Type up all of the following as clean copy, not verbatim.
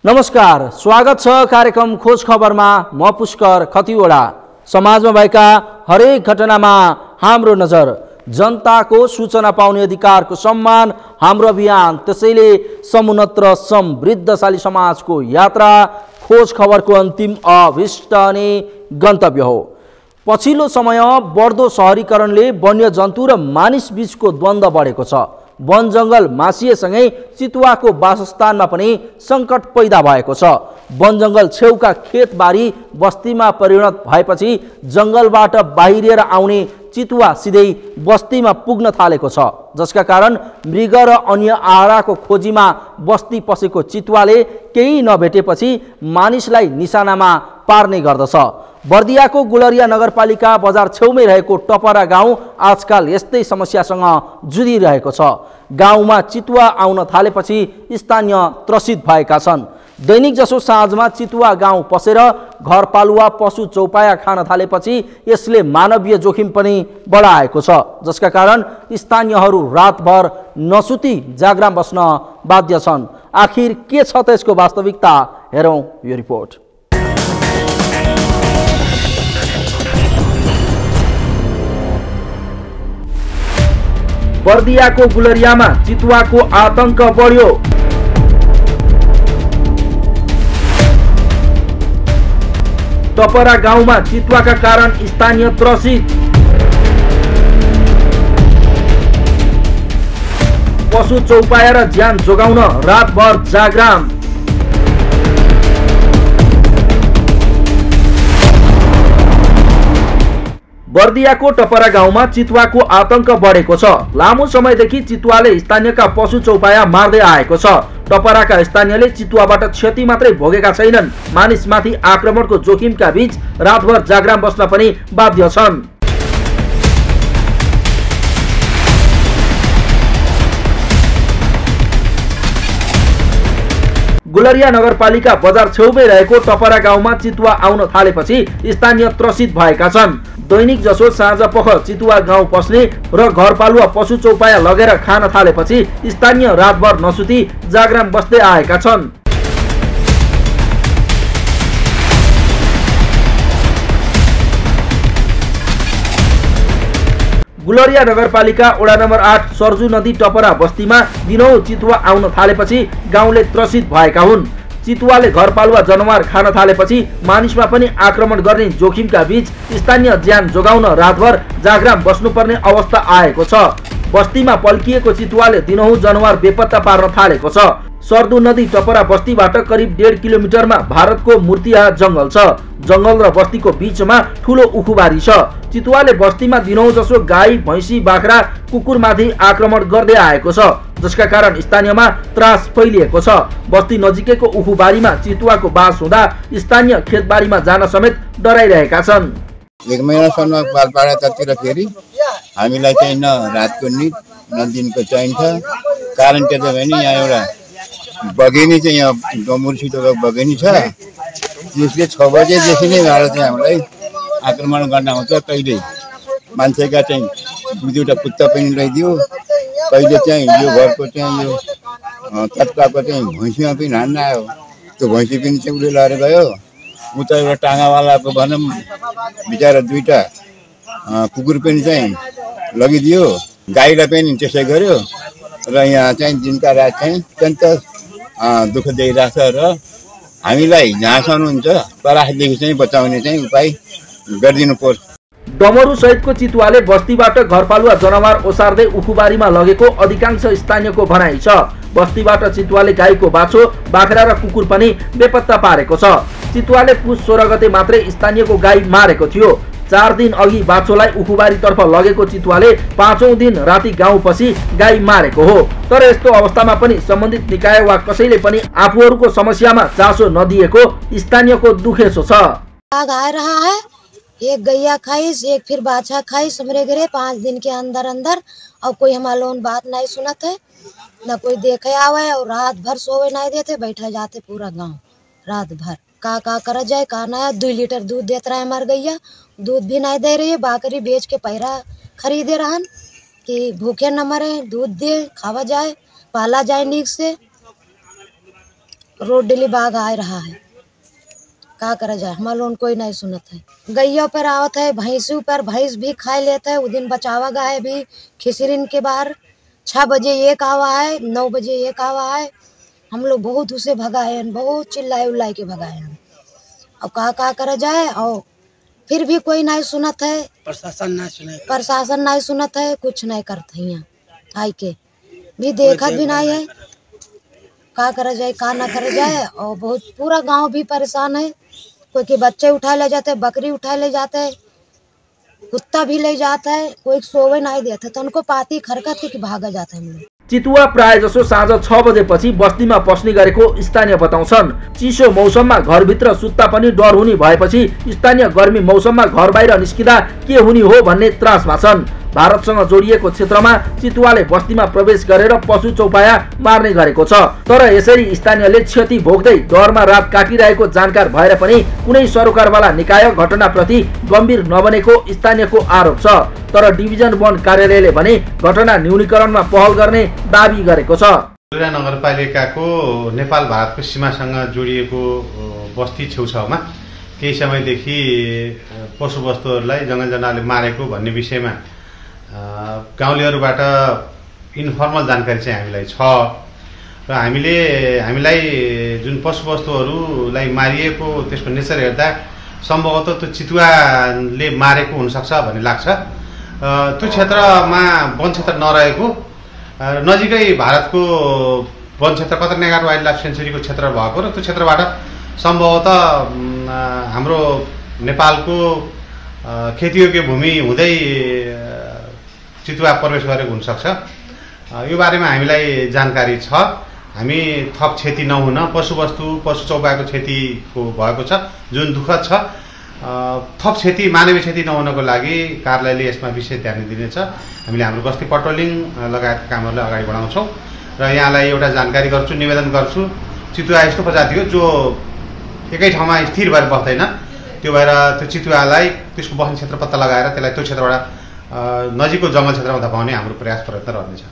नमस्कार, स्वागत छ कार्यक्रम खोज खबरमा। म पुष्कर खतिवडा। समाजमा भएका हरेक घटनामा हाम्रो नजर। जनताको सूचना पाउने अधिकारको सम्मान हाम्रो अभियान। त्यसैले समुन्नत र समृद्धशाली समाजको यात्रा खोज खबरको अन्तिम अभिष्ट अनि गन्तव्य हो। पछिल्लो समय बढ्दो शहरीकरणले वन्यजन्तु र मानिस बीचको द्वन्द्व बढेको छ। वन जंगल मासिएसँगै चितुवाको वासस्थानमा पनि संकट पैदा भएको छ। वन जंगल छेउका खेतबारी बस्तीमा परिणत भएपछि जंगलबाट बाहिरिएर आउने चितुवा सिधै बस्तीमा पुग्न थालेको छ, जसका कारण मृग र अन्य आहाराको खोजीमा बस्ती पसेको चितुवाले केही नभेटेपछि मानिसलाई निशानामा पार्ने गर्दछ। बर्दियाको गुलरिया नगरपालिका बजार छेउमै रहेको टपरा गाउँ आजकल यस्तै समस्यासँग जुधिरहेको छ। गाउँमा चितुवा आउन थालेपछि स्थानीय त्रसित भएका छन्। दैनिक जसो साँझमा चितुवा गाउँ पसेर घरपालुवा पशु चौपाया खान थालेपछि यसले मानवीय जोखिम पनि बढाएको छ, जसका कारण स्थानीयहरू रातभर नसुती जाग्राम बस्न बाध्य छन्। आखिर के छ त यसको वास्तविकता, हेरौँ यो रिपोर्ट। बर्दियाको गुलरियामा चितुवाको आतंक बढ्यो। टपरा गाउँमा चितुवाका कारण स्थानीय त्रसित। पशु चौपाया र ज्यान जोगाउन रातभर जाग्राम। बर्दियाको टपरा गाउँमा चितुवाको आतंक बढेको छ। लामो समयदेखि चितुवाले स्थानीयका पशु चौपाया मार्दै आएको छ। टपराका स्थानीयले चितुवाबाट क्षति मात्रै भोगेका छैनन्, मानिसमाथि आक्रमणको जोखिमका बीच रातभर जाग्राम बस्न पनि बाध्य छन्। गुलरिया नगरपालिका बजार छेउमै रहेको टपरा गाउँमा चितुवा आउन थालेपछि स्थानीय त्रसित भएका छन्। दैनिक जसो साँझ पख चितुवा गाउँ पस्ने र घरपालुवा पशु चौपाया लगेर खान थालेपछि स्थानीय रातभर नसुती जाग्राम बस्दै आएका छन्। गुलरिया नगरपालिका वडा नम्बर 8 सर्जु नदी टपरा बस्तीमा दिनौ चितुवा आउन थालेपछि गाउँले त्रसित भएका हुन्। चितुवाले घरपालुवा जनावर खान थालेपछि मानिसमा पनि आक्रमण गर्ने जोखिमका बीच स्थानीय ज्यान जोगाउन रातभर जाग्राम बस्नुपर्ने अवस्था आएको छ। बस्तीमा पल्किएको चितुवाले दिनहुँ जनावर बेपत्ता पार्न थालेको छ। सर्दु नदी टपरा बस्तीबाट करिब 1.5 किलोमिटरमा भारतको मूर्तिया जंगल छ। जंगल र बस्तीको बीचमा ठूलो उखुबारी छ। चितुवाले बस्तीमा दिनहुँ जसो गाई, भैँसी, बाख्रा, कुकुरमाथि आक्रमण गर्दै आएको छ, जसका कारण स्थानीयमा त्रास फैलिएको छ। बस्ती नजिकैको उखुबारीमा चितुवाको बास हुँदा स्थानीय खेतबारीमा जान समेत डराइरहेका छन्। 1 महिनासम्म बालपाडातिर फेरि हामीलाई चाहिँ न रातको निद न दिनको चाहिन्छ। कारण के छ भने यहाँ एउटा बगेनी चाहिँ यहाँ डमुरसितको बगेनी छ। त्यसले 6 बजेदेखि नै भएर चाहिँ हामीलाई आक्रमण गर्न आउँछ। कहिले मान्छेका चाहिँ 2-2 कुत्ता पनि ल्याइदियो, कहिले चाहिँ यो घरको चाहिँ यो तत्काको चाहिँ भैँसीमा पनि हान्न आयो। त्यो भैँसी पनि चाहिँ उसले लडेर गयो। उता एउटा टाँगावालाको भनौँ बिचरा 2टा कुकुर पनि चाहिँ लगिदियो। गाईलाई पनि त्यसै गर्यो र यहाँ चाहिँ दिनका रात चाहिँ अत्यन्त दुःख दिइरहेछ र हामीलाई जहाँसम्म हुन्छ तरासदेखि चाहिँ बचाउने चाहिँ उपाय गरिदिनु पर्छ। डमरू सहितको चितुवाले बस्तीबाट घरपालुवा जनावर ओसार्दै उखुबारीमा लगेको अधिकांश स्थानीयको भनाइ छ। बस्तीबाट चितुवाले गाईको बाछो, बाख्रा र कुकुर पनि बेपत्ता पारेको छ। चितुवाले पुस 16 गते मात्रै स्थानीयको गाई मारेको थियो। 4 दिन अघि बाछोलाई उखुबारीतर्फ लगेको चितुवाले 5औं दिन राति गाउँ पछि गाई मारेको हो। तर यस्तो अवस्थामा पनि सम्बन्धित निकाय वा कसैले पनि आफूहरूको समस्यामा चासो नदिएको स्थानीयको दुखेसो छ। आग आ रहा है, एक गैया खाइस, एक फिर बाछा खाइस, हमरे घरे 5 दिन के अंदर अंदर। और कोई हमारे लोन बात नहीं सुनत है, न कोई देखे आवे और रात भर सोवे नहीं देते, बैठा जाते पूरा गांव रात भर। का करा जाए, का ना 2 लीटर दूध देता रहा है हमार गैया, दूध भी नहीं दे रही है। बाकरी बेच के पैरा खरीदे रहन कि भूखे न मरे, दूध दे, खावा जाए, पाला जाए नीक से। रोड डेली बाघ आ रहा है, का करा जाए, हमारा लोन कोई नहीं सुनत है। गैया पर आवत है, भैंसों पर भैंस भी खा लेता है। उस दिन बचावा गाय भी खिसरिन के बाहर 6 बजे एक आवा है, 9 बजे एक आवा है। हम लोग बहुत उसे भगाए, बहुत चिल्लाए उल्लाए के भगाए हैं। अब का करा जाए, और फिर भी कोई नहीं सुनत है, प्रशासन नहीं सुनत है, कुछ नहीं करते यहाँ आई के भी देखत भी नहीं है। का करा जाए, का ना करा जाए। और बहुत पूरा गांव भी परेशान है। कोई के बच्चे उठा ले जाते, बकरी उठा ले जाते, कुत्ता भी ले जाता है, कोई सोवे नहीं देता, तो उनको पाती खरकत के भागा जाता है। चितुवा प्राय जसो साँझ 6 बजेपछि बस्तीमा पस्ने गरेको स्थानीय बताउँछन्। चिसो मौसममा घरभित्र सुत्ता पनि डर हुने भएपछि स्थानीय गर्मी मौसममा घर बाहिर निस्किँदा के हुने हो भन्ने त्रासमा छन्। भारतसँग जोडिएको क्षेत्रमा चितुवाले बस्तीमा प्रवेश गरेर पशु चौपाया मार्ने गरेको छ। तर यसरी स्थानीयले क्षति भोग्दै डरमा रात काटिरहेको जानकार भएर पनि कुनै सरकारवाला निकाय घटनाप्रति गम्भीर नबनेको स्थानीयको आरोप छ। तर डिभिजन 1 कार्यालयले भने घटना न्यूनीकरणमा पहल गर्ने दाबी गरेको छ। डोरा नगरपालिकाको नेपाल भारतको सीमासँग जोडिएको बस्ती छेउछाउमा केही समयदेखि पशुवस्तुहरूलाई जङ्गल जनावरले मारेको भन्ने विषयमा गाउँलेहरूबाट इन्फर्मल जानकारी चाहिँ हामीलाई छ र हामीलाई जुन पशुवस्तुहरूलाई मारिएको त्यसको नेचर हेर्दा सम्भवतः त्यो चितुवाले मारेको हुनसक्छ भन्ने लाग्छ। त्यो क्षेत्रमा वन क्षेत्र नरहेको नजिकै भारतको वन क्षेत्र कतरनेगार वाइल्ड लाइफ सेन्चुरीको क्षेत्र भएको र त्यो क्षेत्रबाट सम्भवतः हाम्रो नेपालको खेतीयोग्य भूमि हुँदै चितुवा प्रवेश गरेको हुनसक्छ। यो बारेमा हामीलाई जानकारी छ। हामी थप क्षति नहुन, पशु चौपायाको क्षतिको भएको छ जुन दुःखद छ, थप क्षति मानवीय क्षति नहुनको लागि कार्यालयले यसमा विशेष ध्यान दिनेछ। हामीले हाम्रो गस्ती पट्रोलिङ लगायतका कामहरूलाई अगाडि बढाउँछौँ र यहाँलाई एउटा जानकारी गर्छु, निवेदन गर्छु। चितुवा यस्तो प्रजाति हो जो एकै ठाउँमा स्थिर भएर बस्दैन। त्यो भएर त्यो चितुवालाई त्यसको बस्ने क्षेत्र पत्ता लगाएर त्यसलाई त्यो क्षेत्रबाट नजिकको जङ्गल क्षेत्रमा धपाउने हाम्रो प्रयत्न रहनेछ।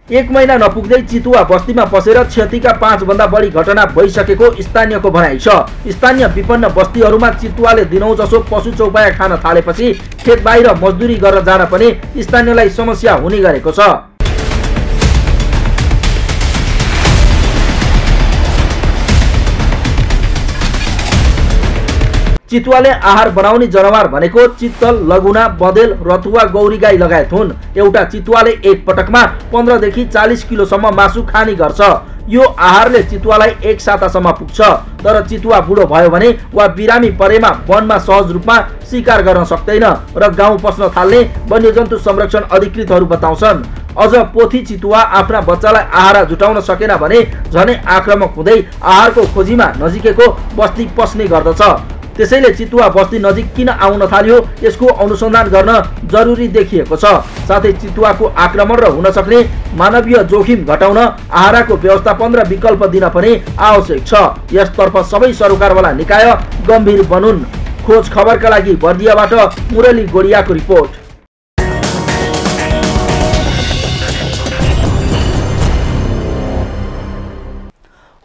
1 महिना नपुग्दै चितुवा बस्तीमा पसेर क्षतिका 5 भन्दा बढी घटना भइसकेको स्थानीयको भनाइ छ। स्थानीय विपन्न बस्तीहरूमा चितुवाले दिनौं जसो पशु चौपाया खान थालेपछि खेत बाहिर मजदुरी गर्न जान पनि स्थानीयलाई समस्या हुने गरेको छ। चितुवाले आहार बनाउने जनावर भनेको चित्तल, लगुना, बँदेल, रथुवा, गौरी गाई लगायत हुन्। एउटा चितुवाले एक पटकमा 15 देखि 40 किलोसम्म मासु खाने गर्छ। यो आहारले चितुवालाई 1 सातासम्म पुग्छ। तर चितुवा बुढो भयो भने वा बिरामी परेमा वनमा सहज रूपमा शिकार गर्न सक्दैन र गाउँ पस्न थाल्ने वन्यजन्तु संरक्षण अधिकृतहरू बताउँछन्। अझ पोथी चितुवा आफ्ना बच्चालाई आहार जुटाउन सकेन भने झनै आक्रामक हुँदै आहारको खोजीमा नजिकैको बस्ती पस्ने गर्दछ। त्यसैले चितुवा बस्ती नजिक किन आउन थाल्यो यसको अनुसन्धान गर्न जरुरी देखिएको छ। साथै चितुवाको आक्रमण र हुन सक्ने मानवीय जोखिम घटाउन आहारको व्यवस्थापन र विकल्प दिन पनि आवश्यक छ। यसतर्फ सबै सरकारवाला निकाय गम्भीर बनुन्। खोज खबरका लागि बर्दियाबाट मुरली गोडियाको रिपोर्ट।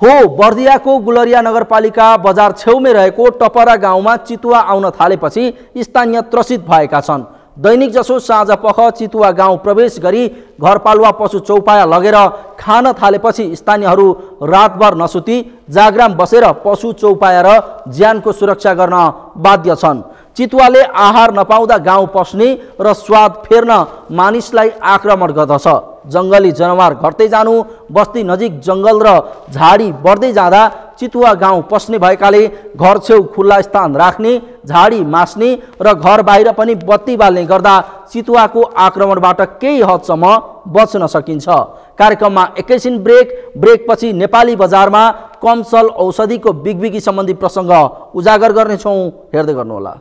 हो बर्दियाको गुलरिया नगरपालिका बजार छेउमै रहेको टपरा गाउँमा चितुवा आउन थालेपछि स्थानीय त्रसित भएका छन्। दैनिक जसो साँझ पख चितुवा गाउँ प्रवेश गरी घरपालुवा पशु चौपाया लगेर खान थालेपछि स्थानीयहरू रातभर नसुती जागराम बसेर पशु चौपाया र ज्यानको सुरक्षा गर्न बाध्य छन्। चितुवाले आहार नपाउँदा गाउँ पस्ने र स्वाद फेर्न मानिसलाई आक्रमण गर्दछ। जङ्गली जनावर घट्दै जानु, बस्ती नजिक जङ्गल र झाडी बढ्दै जाँदा चितुवा गाउँ पस्ने भएकाले घर छेउ खुल्ला स्थान राख्ने, झाडी मास्ने र घर बाहिर पनि बत्ती बाल्ने गर्दा चितुवाको आक्रमणबाट केही हदसम्म बच्न सकिन्छ। कार्यक्रममा एकैछिन ब्रेकपछि नेपाली बजारमा कमसल औषधिको बिगबिगी सम्बन्धी प्रसङ्ग उजागर गर्नेछौँ। हेर्दै गर्नुहोला।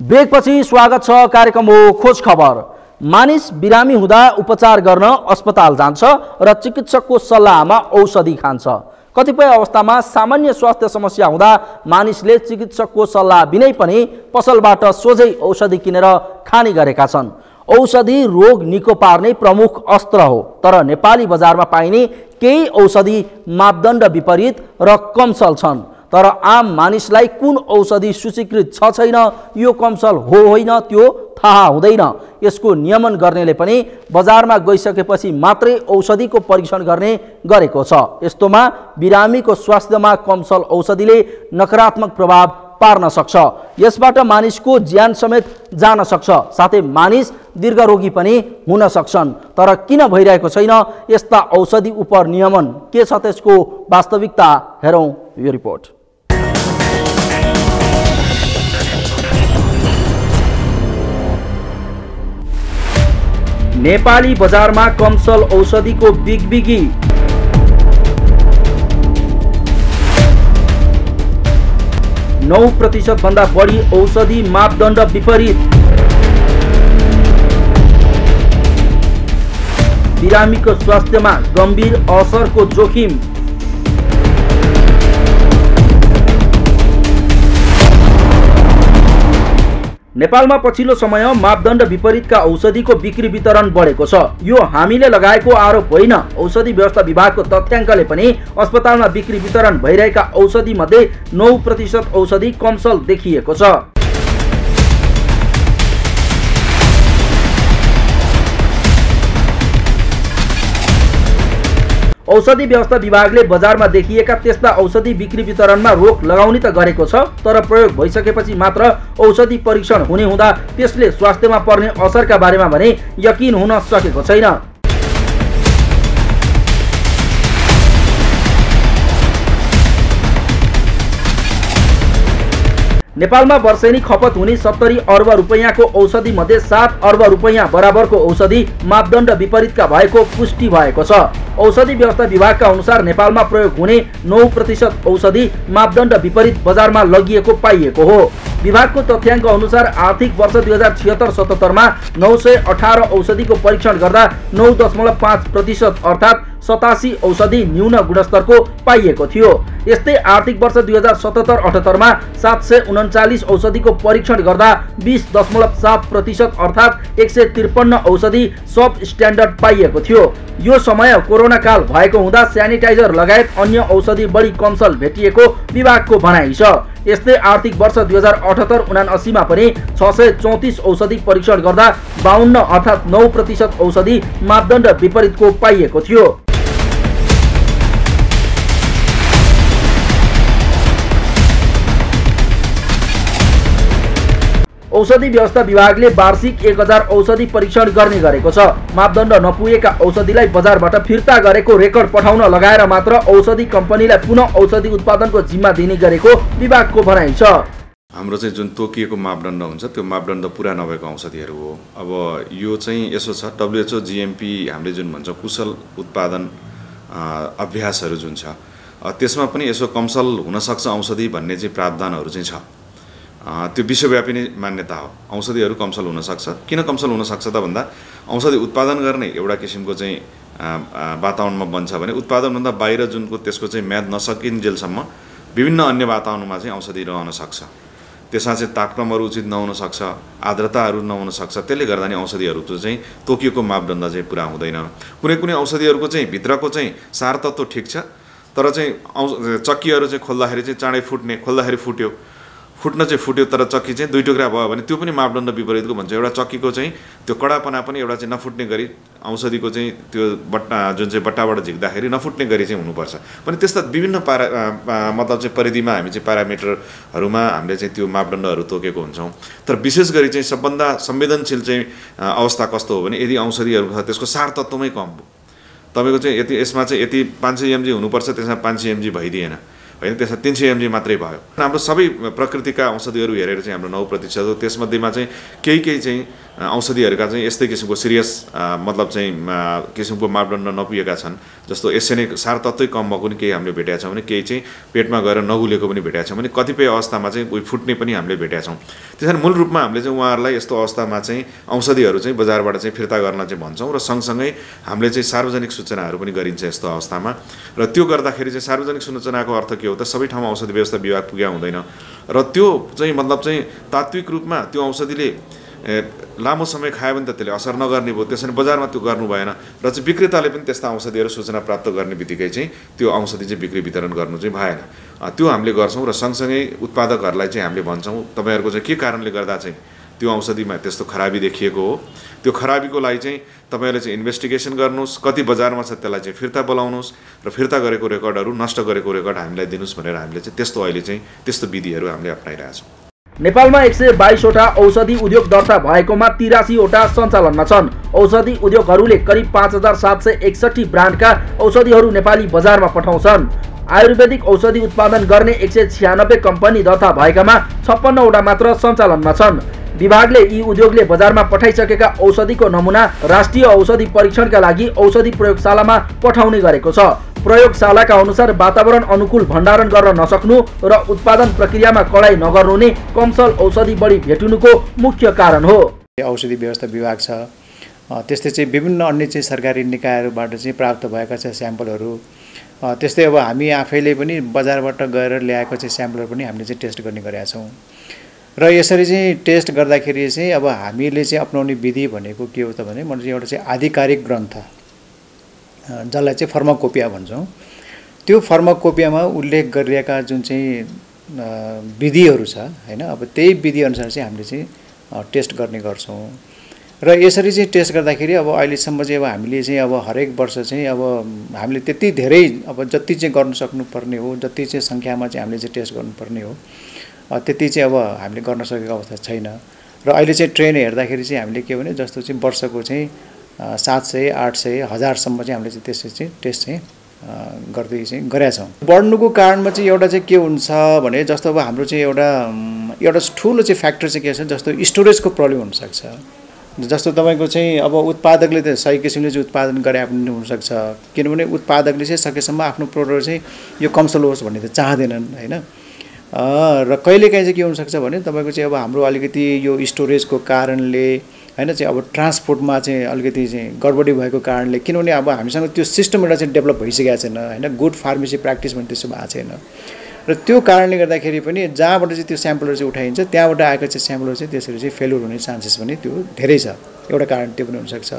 ब्रेकपछि स्वागत छ। कार्यक्रम हो खोज खबर। मानिस बिरामी हुँदा उपचार गर्न अस्पताल जान्छ र चिकित्सकको सल्लाहमा औषधि खान्छ। कतिपय अवस्थामा सामान्य स्वास्थ्य समस्या हुँदा मानिसले चिकित्सकको सल्लाह बिनै पनि पसलबाट सोझै औषधि किनेर खाने गरेका छन्। औषधि रोग निको पार्ने प्रमुख अस्त्र हो, तर नेपाली बजारमा पाइने केही औषधि मापदण्ड विपरीत र कमसल छन्। तर आम मानिसलाई कुन औषधि सूचीकृत छ छैन, यो कमसल हो होइन त्यो थाहा हुँदैन। यसको नियमन गर्नेले पनि बजारमा गइसकेपछि मात्रै औषधिको परीक्षण गर्ने गरेको छ। यस्तोमा बिरामीको स्वास्थ्यमा कमसल औषधिले नकारात्मक प्रभाव पार्न सक्छ। यसबाट मानिसको ज्यान समेत जान सक्छ, साथै मानिस दीर्घरोगी पनि हुन सक्छन्। तर किन भइरहेको छैन यस्ता औषधि उप नियमन, के छ त्यसको वास्तविकता हेरौँ यो रिपोर्ट। नेपाली बजारमा कमसल औषधिको बिगबिगी। नौ 9% भन्दा बढी औषधि मापदण्ड विपरीत। बिरामीको स्वास्थ्यमा गम्भीर असरको जोखिम। नेपालमा पछिल्लो समय मापदण्ड विपरीतका औषधिको बिक्री वितरण बढेको छ। यो हामीले लगाएको आरोप होइन। औषधि व्यवस्था विभागको तथ्याङ्कले पनि अस्पतालमा बिक्री वितरण भइरहेका औषधि मध्ये 9% औषधि कमसल देखिएको छ। औषधि व्यवस्था विभागले बजारमा देखिएका त्यस्ता औषधि बिक्री वितरणमा रोक लगाउने त गरेको छ, तर प्रयोग भइसकेपछि मात्र औषधि परीक्षण हुने हुँदा त्यसले स्वास्थ्यमा पर्ने असरका बारेमा भने यकिन हुन सकेको छैन। नेपालमा वर्षेनी खपत हुने 70 अर्ब रुपैयाँको औषधि मध्ये 7 अर्ब रुपैयाँ बराबरको औषधि मापदण्ड विपरीतका भएको पुष्टि भएको छ। औषधि व्यवस्था विभागका अनुसार नेपालमा प्रयोग हुने 9% औषधि मापदण्ड विपरीत बजारमा लगिएको पाइएको हो। विभागको तथ्याङ्क अनुसार आर्थिक वर्ष 2076-77 मा 918 औषधिको परीक्षण गर्दा 9.5% अर्थात् 87 औषधि न्यून गुणस्तरको पाइएको थियो। यस्तै आर्थिक वर्ष 2077-78 मा 739 औषधिको परीक्षण गर्दा 20.7% अर्थात् 153 औषधि सब स्ट्यान्डर्ड पाइएको थियो। यो समय कोरोना काल भएको हुँदा स्यानिटाइजर लगायत अन्य औषधि बढी कमसल भेटिएको विभागको भनाइ छ। यस्तै आर्थिक वर्ष 2078-79 मा पनि 634 औषधि परीक्षण गर्दा 52 अर्थात् 9% औषधि मापदण्ड विपरीतको पाइएको थियो। औषधि व्यवस्था विभागले वार्षिक 1000 औषधि परीक्षण गर्ने गरेको छ। मापदण्ड नपुगेका औषधिलाई बजारबाट फिर्ता गरेको रेकर्ड पठाउन लगाएर मात्र औषधि कम्पनीलाई पुनः औषधि उत्पादनको जिम्मा दिने गरेको विभागको भनाइ छ। हाम्रो चाहिँ जुन तोकिएको मापदण्ड हुन्छ त्यो मापदण्ड पुरा नभएको औषधिहरू हो। अब यो चाहिँ यसो छ, WHO GMP हामीले जुन भन्छ कुशल उत्पादन अभ्यासहरू जुन छ त्यसमा पनि यसो कमसल हुन सक्छ औषधि भन्ने चाहिँ प्रावधानहरू चाहिँ छ। त्यो विश्वव्यापी नै मान्यता हो। औषधिहरू कमसल हुन सक्छ। किन कमसल हुन सक्छ त भन्दा औषधि उत्पादन गर्ने एउटा किसिमको चाहिँ वातावरणमा बन्छ भने उत्पादनभन्दा बाहिर जुनको त्यसको चाहिँ म्याद नसकिन्जेलसम्म विभिन्न अन्य वातावरणमा चाहिँ औषधि रहन सक्छ। त्यसमा चाहिँ तापक्रमहरू उचित नहुन सक्छ, आर्द्रताहरू नहुन सक्छ। त्यसले गर्दा नि औषधिहरूको चाहिँ तोकिएको मापदण्ड चाहिँ पुरा हुँदैन। कुनै कुनै औषधिहरूको चाहिँ भित्रको चाहिँ सार तत्त्व ठिक छ, तर चाहिँ चक्कीहरू चाहिँ खोल्दाखेरि चाहिँ चाँडै फुट्ने, खोल्दाखेरि फुट्न चाहिँ फुट्यो तर चक्की चाहिँ 2 टुक्रा भयो भने त्यो पनि मापदण्ड विपरीतको भन्छ। एउटा चक्कीको चाहिँ त्यो कडापना पनि एउटा चाहिँ नफुट्ने गरी औषधिको चाहिँ त्यो बट्टा जुन चाहिँ बट्टाबाट झिक्दाखेरि नफुट्ने गरी चाहिँ हुनुपर्छ। पनि त्यस्ता विभिन्न मतलब चाहिँ परिधिमा हामी चाहिँ प्यारामिटरहरूमा हामीले चाहिँ त्यो मापदण्डहरू तोकेको हुन्छौँ। तर विशेष गरी चाहिँ सबभन्दा संवेदनशील चाहिँ अवस्था कस्तो हो भने यदि औषधिहरू छ त्यसको सार तत्त्वमै कम हो, तपाईँको चाहिँ यति यसमा चाहिँ यति 500 mg हुनुपर्छ, त्यसमा 500 mg भइदिएन होइन, त्यसमा 300 mg मात्रै भयो। हाम्रो सबै प्रकृतिका औषधिहरू हेरेर चाहिँ हाम्रो 9% हो। त्यसमध्येमा चाहिँ केही चाहिँ औषधिहरूका चाहिँ यस्तै किसिमको सिरियस मतलब चाहिँ किसिमको मापदण्ड नपुगेका छन्। जस्तो एसएनए सार तत्त्वै कम भएको पनि केही हामीले भेटेका छौँ भने केही चाहिँ पेटमा गएर नगुलेको पनि भेटेका छौँ भने कतिपय अवस्थामा चाहिँ उही फुट्ने पनि हामीले भेटेका छौँ। त्यसैले मूल रूपमा हामीले चाहिँ उहाँहरूलाई यस्तो अवस्थामा चाहिँ औषधिहरू चाहिँ बजारबाट चाहिँ फिर्ता गर्न चाहिँ भन्छौँ र सँगसँगै हामीले चाहिँ सार्वजनिक सूचनाहरू पनि गरिन्छ यस्तो अवस्थामा। र त्यो गर्दाखेरि चाहिँ सार्वजनिक सूचनाको अर्थ के हो त, सबै ठाउँमा औषधि व्यवस्था विभाग पुग्या हुँदैन र त्यो चाहिँ मतलब चाहिँ तात्विक रूपमा त्यो औषधिले लामो समय खायो भने त त्यसले असर नगर्ने भयो, त्यसैले बजारमा त्यो गर्नु भएन र चाहिँ विक्रेताले पनि त्यस्ता औषधिहरू सूचना प्राप्त गर्ने बित्तिकै चाहिँ त्यो औषधि चाहिँ बिक्री वितरण गर्नु चाहिँ भएन। त्यो हामीले गर्छौँ र सँगसँगै उत्पादकहरूलाई चाहिँ हामीले भन्छौँ तपाईँहरूको चाहिँ के कारणले गर्दा चाहिँ त्यो औषधिमा त्यस्तो खराबी देखिएको हो, त्यो खराबीको लागि चाहिँ तपाईँहरूले चाहिँ इन्भेस्टिगेसन गर्नुहोस्, कति बजारमा छ त्यसलाई चाहिँ फिर्ता बोलाउनुहोस् र फिर्ता गरेको रेकर्डहरू नष्ट गरेको रेकर्ड हामीलाई दिनुहोस् भनेर हामीले चाहिँ त्यस्तो अहिले चाहिँ त्यस्तो विधिहरू हामीले अप्नाइरहेछौँ। नेपालमा 122 वटा औषधि उद्योग दर्ता भएकोमा 83 वटा सञ्चालनमा छन्। औषधि उद्योगहरूले करिब 5761 ब्रान्डका औषधिहरू नेपाली बजारमा पठाउँछन्। आयुर्वेदिक औषधि उत्पादन गर्ने 196 कम्पनी दर्ता भएकामा 56 वटा मात्र सञ्चालनमा छन्। विभागले यी उद्योगले बजारमा पठाइसकेका औषधिको नमुना राष्ट्रिय औषधि परीक्षणका लागि औषधि प्रयोगशालामा पठाउने गरेको छ। प्रयोगशालाका अनुसार वातावरण अनुकूल भण्डारण गर्न नसक्नु र उत्पादन प्रक्रियामा कडाई नगर्नु नै कमसल औषधि बढी भेटिनुको मुख्य कारण हो। औषधि व्यवस्था विभाग छ, त्यस्तै चाहिँ विभिन्न अन्य चाहिँ सरकारी निकायहरूबाट चाहिँ प्राप्त भएका चाहिँ स्याम्पलहरू, त्यस्तै अब हामी आफैले पनि बजारबाट गएर ल्याएको चाहिँ स्याम्पलहरू पनि हामीले चाहिँ टेस्ट गर्ने गरेका छौँ। र यसरी चाहिँ टेस्ट गर्दाखेरि चाहिँ अब हामीले चाहिँ अपनाउने विधि भनेको के हो त भने म चाहिँ एउटा चाहिँ आधिकारिक ग्रन्थ जसलाई चाहिँ फार्माकोपिया भन्छौँ, त्यो फार्माकोपियामा उल्लेख गरिएका जुन चाहिँ विधिहरू छ हैन, अब त्यही विधिअनुसार चाहिँ हामीले चाहिँ टेस्ट गर्ने गर्छौँ। र यसरी चाहिँ टेस्ट गर्दाखेरि अब अहिलेसम्म चाहिँ अब हामीले चाहिँ अब हरेक वर्ष चाहिँ अब हामीले त्यति धेरै अब जति चाहिँ गर्न सक्नुपर्ने हो, जति चाहिँ सङ्ख्यामा चाहिँ हामीले चाहिँ टेस्ट गर्नुपर्ने हो त्यति चाहिँ अब हामीले गर्न सकेको अवस्था छैन। र अहिले चाहिँ ट्रेन हेर्दाखेरि चाहिँ हामीले के भने जस्तो चाहिँ वर्षको चाहिँ 700, 800, 1000सम्म चाहिँ हामीले चाहिँ त्यसरी चाहिँ टेस्ट चाहिँ गर्दै चाहिँ गरेका छौँ। बढ्नुको कारणमा चाहिँ एउटा चाहिँ के हुन्छ भने जस्तो अब हाम्रो चाहिँ एउटा ठुलो चाहिँ फ्याक्टर चाहिँ के छ, जस्तो स्टोरेजको प्रब्लम हुनसक्छ। जस्तो तपाईँको चाहिँ अब उत्पादकले त सही किसिमले चाहिँ उत्पादन गरे पनि हुनसक्छ, किनभने उत्पादकले चाहिँ सकेसम्म आफ्नो प्रोडक्ट चाहिँ यो कमसल होस् भन्ने त चाहँदैनन् हैन। र कहिलेकाहीँ चाहिँ के हुनसक्छ भने तपाईँको चाहिँ अब हाम्रो अलिकति यो स्टोरेजको कारणले हैन चाहिँ अब ट्रान्सपोर्टमा चाहिँ अलिकति चाहिँ गडबडी भएको कारणले, किनभने अब हामीसँग त्यो सिस्टम एउटा चाहिँ डेभलप भइसकेको छैन हैन, गुड फार्मेसी प्र्याक्टिस भन्ने त्यसो भएको छैन। र त्यो कारणले गर्दाखेरि पनि जहाँबाट चाहिँ त्यो स्याम्पलहरू चाहिँ उठाइन्छ त्यहाँबाट आएको चाहिँ स्याम्पलहरू चाहिँ त्यसरी चाहिँ फेलुर हुने चान्सेस पनि त्यो धेरै छ। एउटा कारण त्यो पनि हुनसक्छ।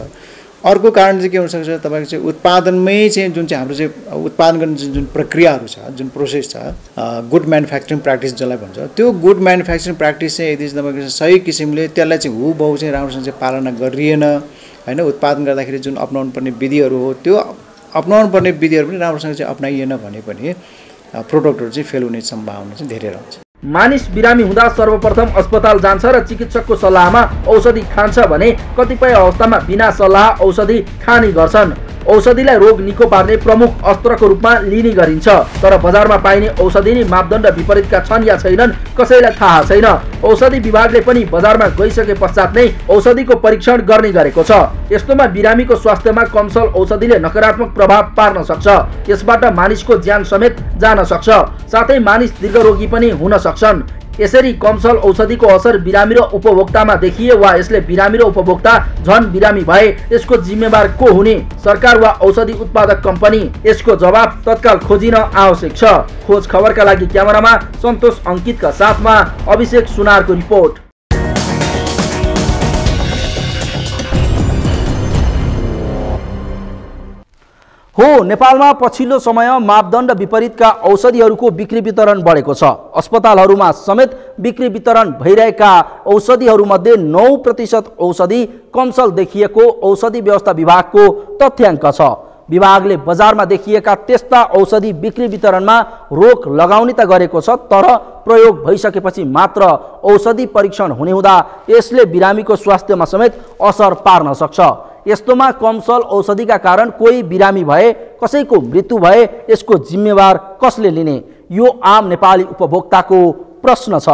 अर्को कारण चाहिँ के हुनसक्छ, तपाईँको चाहिँ उत्पादनमै चाहिँ जुन चाहिँ हाम्रो चाहिँ उत्पादन गर्ने जुन प्रक्रियाहरू छ, जुन प्रोसेस छ, गुड म्यानुफ्याक्चरिङ प्र्याक्टिस जसलाई भन्छ, त्यो गुड म्यानुफ्याक्चरिङ प्र्याक्टिस चाहिँ यदि तपाईँको सही किसिमले त्यसलाई चाहिँ हुबहु चाहिँ राम्रोसँग चाहिँ पालना गरिएन हैन, उत्पादन गर्दाखेरि जुन अपनाउनु पर्ने विधिहरू हो त्यो अपनाउनु पर्ने विधिहरू पनि राम्रोसँग चाहिँ अपनाइएन भने पनि प्रोडक्टहरू चाहिँ फेल हुने सम्भावना चाहिँ धेरै रहन्छ। मानिस बिरामी हुँदा सर्वप्रथम अस्पताल जान्छ र चिकित्सकको सल्लाहमा औषधि खान्छ भने कतिपय अवस्थामा बिना सल्लाह औषधि खाने गर्छन्। औषधिलाई रोग निको पार्ने प्रमुख अस्त्रको रूपमा लिने गरिन्छ, तर बजारमा पाइने औषधि नै मापदण्ड विपरीतका छन् या छैनन् कसैलाई थाहा छैन। औषधि विभागले पनि बजारमा गइसके पश्चात नै औषधिको परीक्षण गर्ने गरेको छ। यस्तोमा बिरामीको स्वास्थ्यमा कमसल औषधिले नकारात्मक प्रभाव पार्न सक्छ। यसबाट मानिसको ज्यान समेत जान सक्छ, साथै मानिस दीर्घरोगी पनि हुन सक्छन्। यसरी कमसल औषधिको असर बिरामी र उपभोक्तामा देखिए वा यसले बिरामी र उपभोक्ता झन बिरामी भए यसको जिम्मेवार को हुने? सरकार वा औषधि उत्पादक कम्पनी? यसको जवाब तत्काल खोजिन आवश्यक छ। खोज खबरका लागि क्यामेरामा सन्तोष अङ्कितका साथमा अभिषेक सुनारको रिपोर्ट। हो, नेपालमा पछिल्लो समय मापदण्ड विपरीतका औषधिहरूको बिक्री वितरण बढेको छ। अस्पतालहरूमा समेत बिक्री वितरण भइरहेका औषधिहरूमध्ये 9% औषधि कमसल देखिएको औषधि व्यवस्था विभागको तथ्याङ्क छ। विभागले बजारमा देखिएका त्यस्ता औषधि बिक्री वितरणमा रोक लगाउने त गरेको छ, तर प्रयोग भइसकेपछि मात्र औषधि परीक्षण हुने हुँदा यसले बिरामीको स्वास्थ्यमा समेत असर पार्न सक्छ। यस्तोमा कमसल औषधिका कारण कोही बिरामी भए, कसैको मृत्यु भए यसको जिम्मेवार कसले लिने? यो आम नेपाली उपभोक्ताको प्रश्न छ।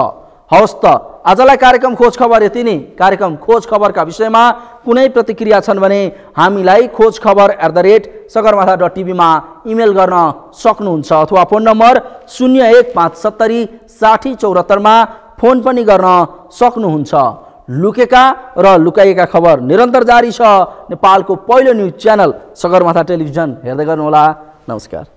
हवस् त आजलाई कार्यक्रम खोज खबर यति नै। कार्यक्रम खोज खबरका विषयमा कुनै प्रतिक्रिया छन् भने हामीलाई khojkhabar@sagarmatha.tv मा इमेल गर्न सक्नुहुन्छ अथवा फोन नम्बर 01570 60 74 मा फोन पनि गर्न सक्नुहुन्छ। लुकेका र लुकाइएका खबर निरन्तर जारी छ। नेपालको पहिलो न्युज च्यानल सगरमाथा टेलिभिजन हेर्दै गर्नुहोला। नमस्कार।